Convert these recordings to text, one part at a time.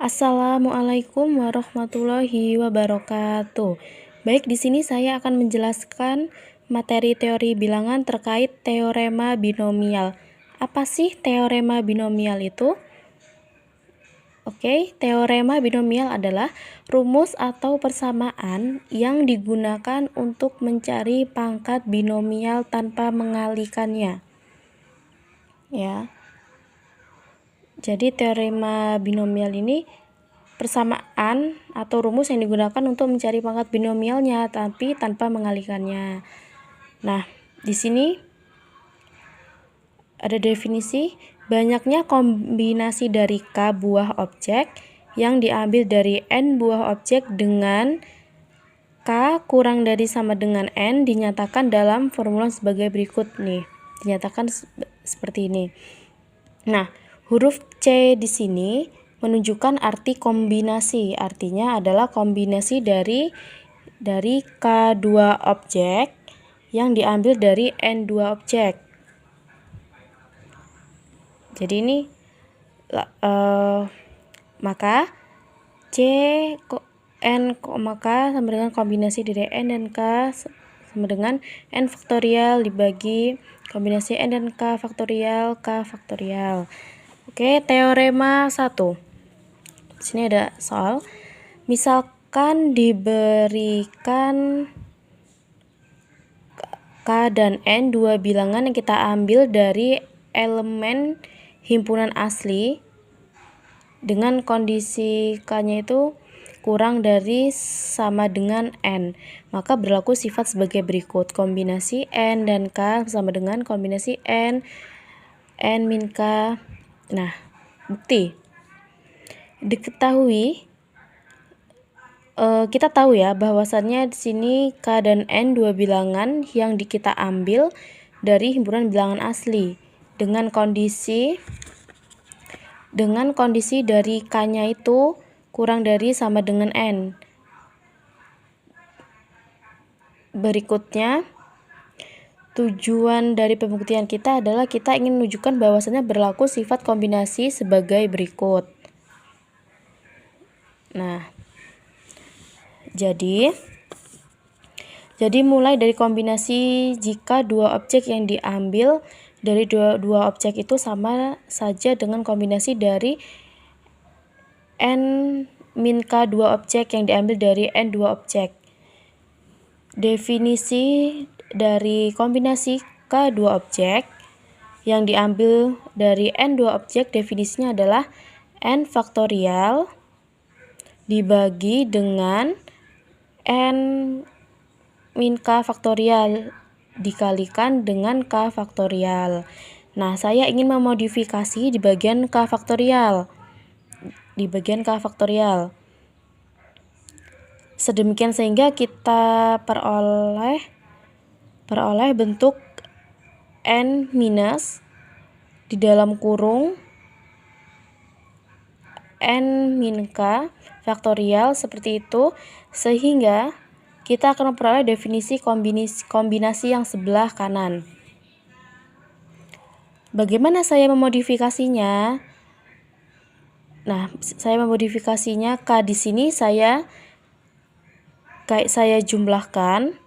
Assalamualaikum warahmatullahi wabarakatuh. Baik, di sini saya akan menjelaskan materi teori bilangan terkait teorema binomial. Apa sih teorema binomial itu? Oke, teorema binomial adalah rumus atau persamaan yang digunakan untuk mencari pangkat binomial tanpa mengalihkannya. Ya. Jadi teorema binomial ini persamaan atau rumus yang digunakan untuk mencari pangkat binomialnya tapi tanpa mengalihkannya. Nah, di sini ada definisi banyaknya kombinasi dari K buah objek yang diambil dari N buah objek dengan K kurang dari sama dengan N dinyatakan dalam formula sebagai berikut nih. Dinyatakan seperti ini. Nah, huruf C di sini menunjukkan arti kombinasi. Artinya adalah kombinasi dari K2 objek yang diambil dari N2 objek. Jadi ini maka C N, K sama dengan kombinasi dari N dan K sama dengan N faktorial dibagi kombinasi N dan K faktorial. Oke, teorema 1. Di sini ada soal. Misalkan diberikan K dan N dua bilangan yang kita ambil dari elemen himpunan asli dengan kondisi K-nya itu kurang dari sama dengan N, maka berlaku sifat sebagai berikut. Kombinasi N dan K sama dengan kombinasi N min K. Nah, bukti. Diketahui kita tahu ya bahwasannya di sini K dan N dua bilangan yang kita ambil dari himpunan bilangan asli dengan kondisi dari K-nya itu kurang dari sama dengan N. Berikutnya, tujuan dari pembuktian kita adalah kita ingin menunjukkan bahwasannya berlaku sifat kombinasi sebagai berikut. Nah, jadi mulai dari kombinasi jika dua objek yang diambil dari dua objek itu sama saja dengan kombinasi dari N min K dua objek yang diambil dari N dua objek. Definisi dari kombinasi K dua objek yang diambil dari N dua objek, definisinya adalah N faktorial dibagi dengan N min K faktorial dikalikan dengan K faktorial. Nah, saya ingin memodifikasi di bagian K faktorial. Sedemikian sehingga kita peroleh bentuk N minus di dalam kurung N min K faktorial seperti itu, sehingga kita akan memperoleh definisi kombinasi yang sebelah kanan. Bagaimana saya memodifikasinya? Nah, saya memodifikasinya K di sini saya jumlahkan.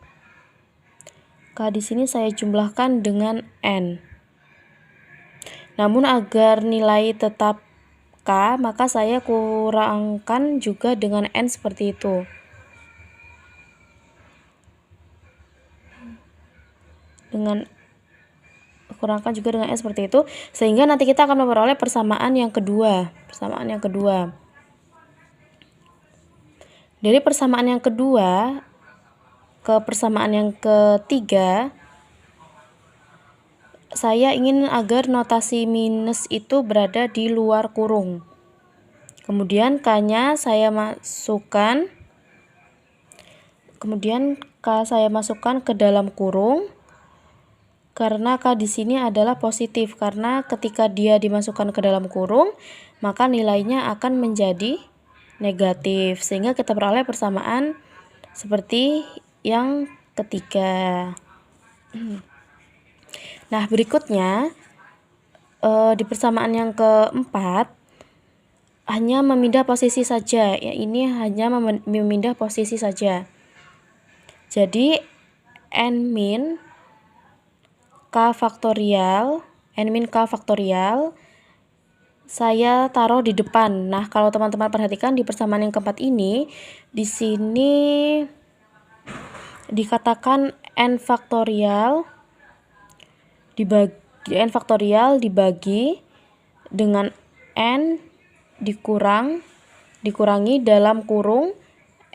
K di sini saya jumlahkan dengan N. Namun agar nilai tetap K, maka saya kurangkan juga dengan N seperti itu. Kurangkan juga dengan N seperti itu, sehingga nanti kita akan memperoleh persamaan yang kedua. Dari persamaan yang kedua ke persamaan yang ketiga, saya ingin agar notasi minus itu berada di luar kurung. Kemudian K-nya saya masukkan. Ke dalam kurung. Karena K di sini adalah positif, karena ketika dia dimasukkan ke dalam kurung, maka nilainya akan menjadi negatif, sehingga kita peroleh persamaan seperti yang ketiga. Nah, berikutnya di persamaan yang keempat hanya memindah posisi saja. Ya, ini hanya memindah posisi saja. Jadi n min k faktorial saya taruh di depan. Nah, kalau teman-teman perhatikan di persamaan yang keempat ini, di sini dikatakan n faktorial dibagi dengan n dikurangi dalam kurung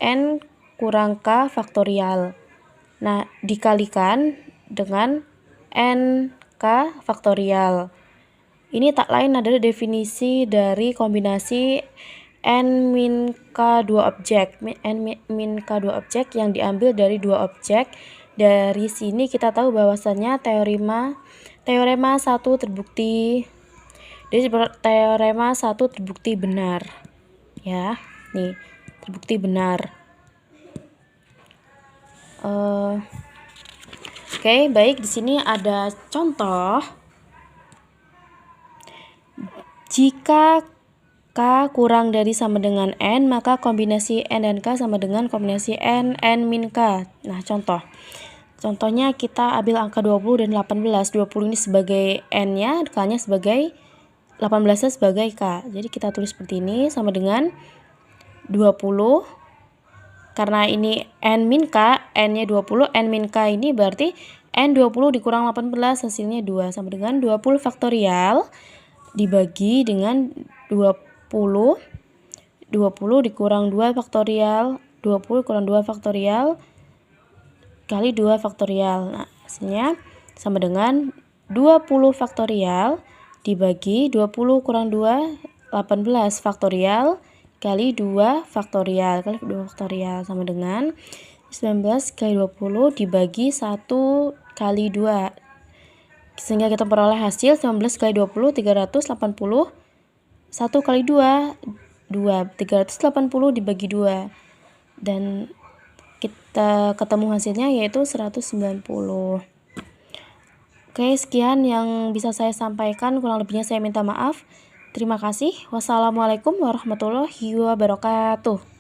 n kurang k faktorial. Nah, dikalikan dengan n k faktorial. Ini tak lain adalah definisi dari kombinasi n min k dua objek. N min k dua objek yang diambil dari dua objek. Dari sini kita tahu bahwasannya teorema 1 terbukti. Jadi teorema 1 terbukti benar. Ya, nih, terbukti benar. Oke, baik, di sini ada contoh. Jika k kurang dari sama dengan n, maka kombinasi n dan k sama dengan kombinasi n min k. Nah, contohnya kita ambil angka 20 dan 18. 20 ini sebagai n-nya, k-nya sebagai 18-nya sebagai k. Jadi kita tulis seperti ini, sama dengan 20. Karena ini n min k, n-nya 20, n min k ini berarti n 20 dikurang 18, hasilnya 2, sama dengan 20 faktorial dibagi dengan 20 dikurang 2 faktorial, 20 kurang 2 faktorial kali 2 faktorial. Nah, hasilnya sama dengan 20 faktorial dibagi 20 kurang 2, 18 faktorial kali 2 faktorial sama dengan 19 kali 20 dibagi 1 kali 2. Sehingga kita peroleh hasil 19 kali 20, 380. 1 kali 2, 380 dibagi 2. Dan kita ketemu hasilnya yaitu 190. Oke, sekian yang bisa saya sampaikan. Kurang lebihnya saya minta maaf. Terima kasih. Wassalamualaikum warahmatullahi wabarakatuh.